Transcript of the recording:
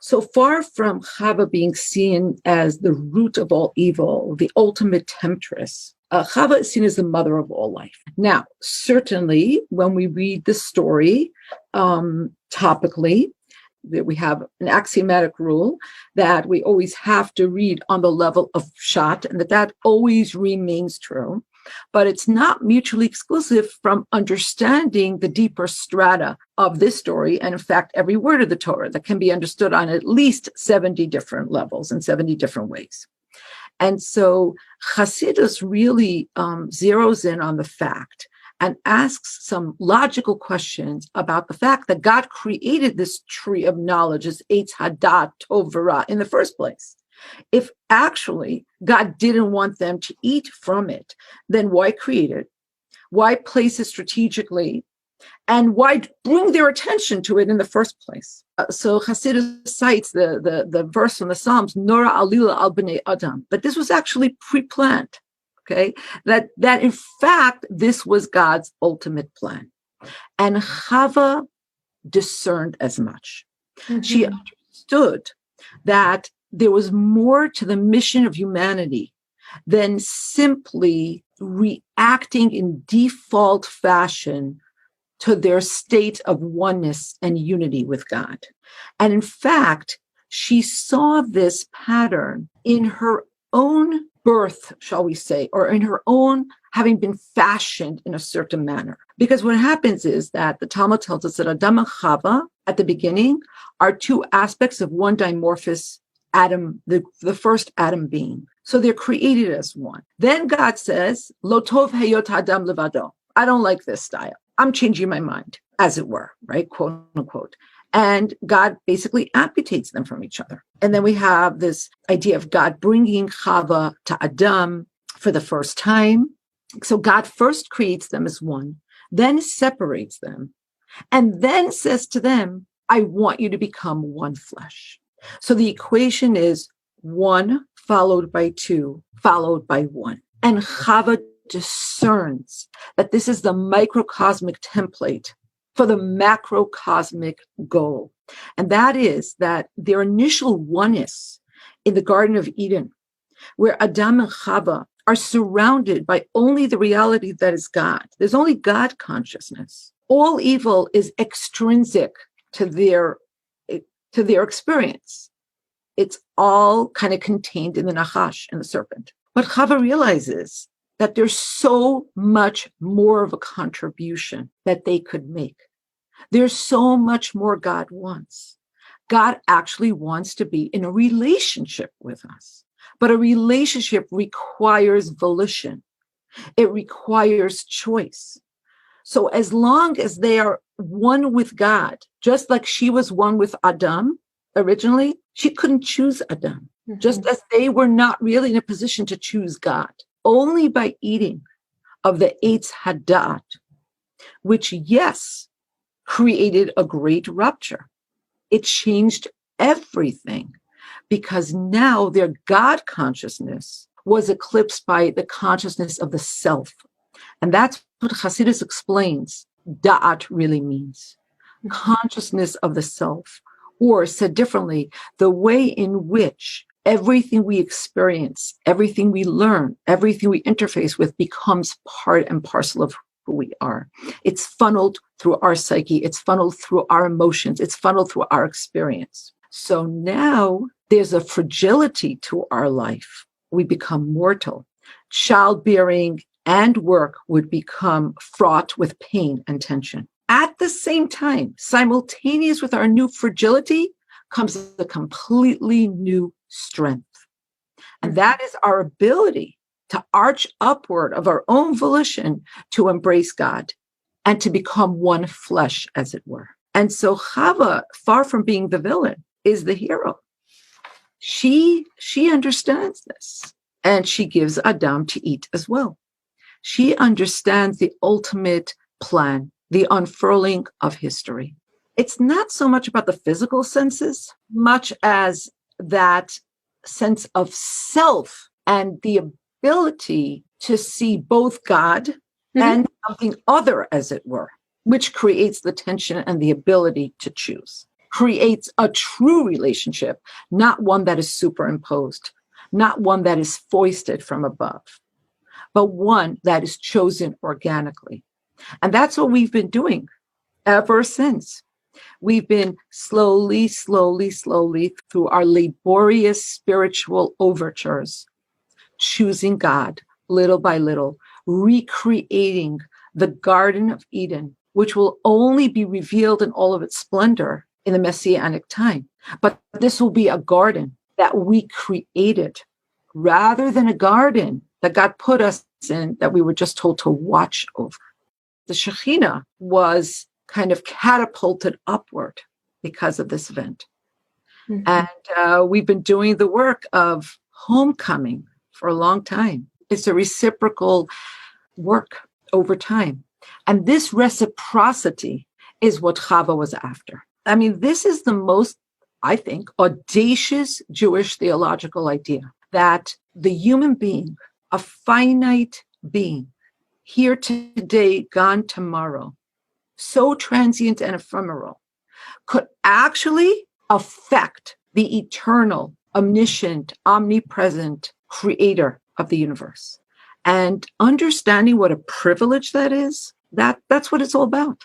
So far from Chava being seen as the root of all evil, the ultimate temptress, Chava is seen as the mother of all life. Now, certainly, when we read the story topically, that we have an axiomatic rule that we always have to read on the level of pshat, and that always remains true. But it's not mutually exclusive from understanding the deeper strata of this story, and in fact, every word of the Torah that can be understood on at least 70 different levels in 70 different ways. And so Hasidus really zeroes in on the fact and asks some logical questions about the fact that God created this tree of knowledge as Eitz Hadat Tov V'Ra in the first place. If actually God didn't want them to eat from it, then why create it? Why place it strategically? And why bring their attention to it in the first place? So Hasidus cites the verse from the Psalms, Nora alila al b'nei Adam, but this was actually pre-planned. Okay, that in fact this was God's ultimate plan, and Chava discerned as much. Mm-hmm. She understood that there was more to the mission of humanity than simply reacting in default fashion to their state of oneness and unity with God. And in fact, she saw this pattern in her own birth, shall we say, or in her own having been fashioned in a certain manner. Because what happens is that the Talmud tells us that Adam and Chava at the beginning are two aspects of one dimorphous Adam, the first Adam being. So they're created as one. Then God says, Lo tov heyot Adam levado. I don't like this style. I'm changing my mind, as it were, right? Quote unquote. And God basically amputates them from each other. And then we have this idea of God bringing Chava to Adam for the first time. So God first creates them as one, then separates them, and then says to them, I want you to become one flesh. So the equation is 1 followed by 2 followed by 1. And Chava discerns that this is the microcosmic template for the macrocosmic goal. And that is that their initial oneness in the Garden of Eden, where Adam and Chava are surrounded by only the reality that is God. There's only God consciousness. All evil is extrinsic to their experience. It's all kind of contained in the Nachash and the serpent. But Chava realizes that there's so much more of a contribution that they could make. There's so much more God wants. God actually wants to be in a relationship with us. But a relationship requires volition. It requires choice. So as long as they are one with God, just like she was one with Adam originally, she couldn't choose Adam, just as they were not really in a position to choose God. Only by eating of the Eitz Hadat, which, yes, created a great rupture. It changed everything because now their God consciousness was eclipsed by the consciousness of the self. And that's what Hasidus explains Da'at really means. Consciousness of the self, or said differently, the way in which everything we experience, everything we learn, everything we interface with becomes part and parcel of who we are. It's funneled through our psyche. It's funneled through our emotions. It's funneled through our experience. So now there's a fragility to our life. We become mortal. Childbearing and work would become fraught with pain and tension. At the same time, simultaneous with our new fragility comes a completely new strength. And that is our ability to arch upward of our own volition to embrace God and to become one flesh, as it were. And so Chava, far from being the villain, is the hero. She understands this, and she gives Adam to eat as well. She understands the ultimate plan, the unfurling of history. It's not so much about the physical senses, much as that sense of self and the ability to see both God and something other, as it were, which creates the tension and the ability to choose. creates a true relationship, not one that is superimposed, not one that is foisted from above, but one that is chosen organically. And that's what we've been doing ever since. We've been slowly through our laborious spiritual overtures, choosing God little by little, recreating the Garden of Eden, which will only be revealed in all of its splendor in the Messianic time. But this will be a garden that we created rather than a garden that God put us in that we were just told to watch over. The Shekhinah was kind of catapulted upward because of this event. Mm-hmm. And we've been doing the work of homecoming for a long time. It's a reciprocal work over time. And this reciprocity is what Chava was after. I mean, this is the most, I think, audacious Jewish theological idea that the human being, a finite being, here today, gone tomorrow, so transient and ephemeral, could actually affect the eternal, omniscient, omnipresent creator of the universe. And understanding what a privilege that is, that's what it's all about.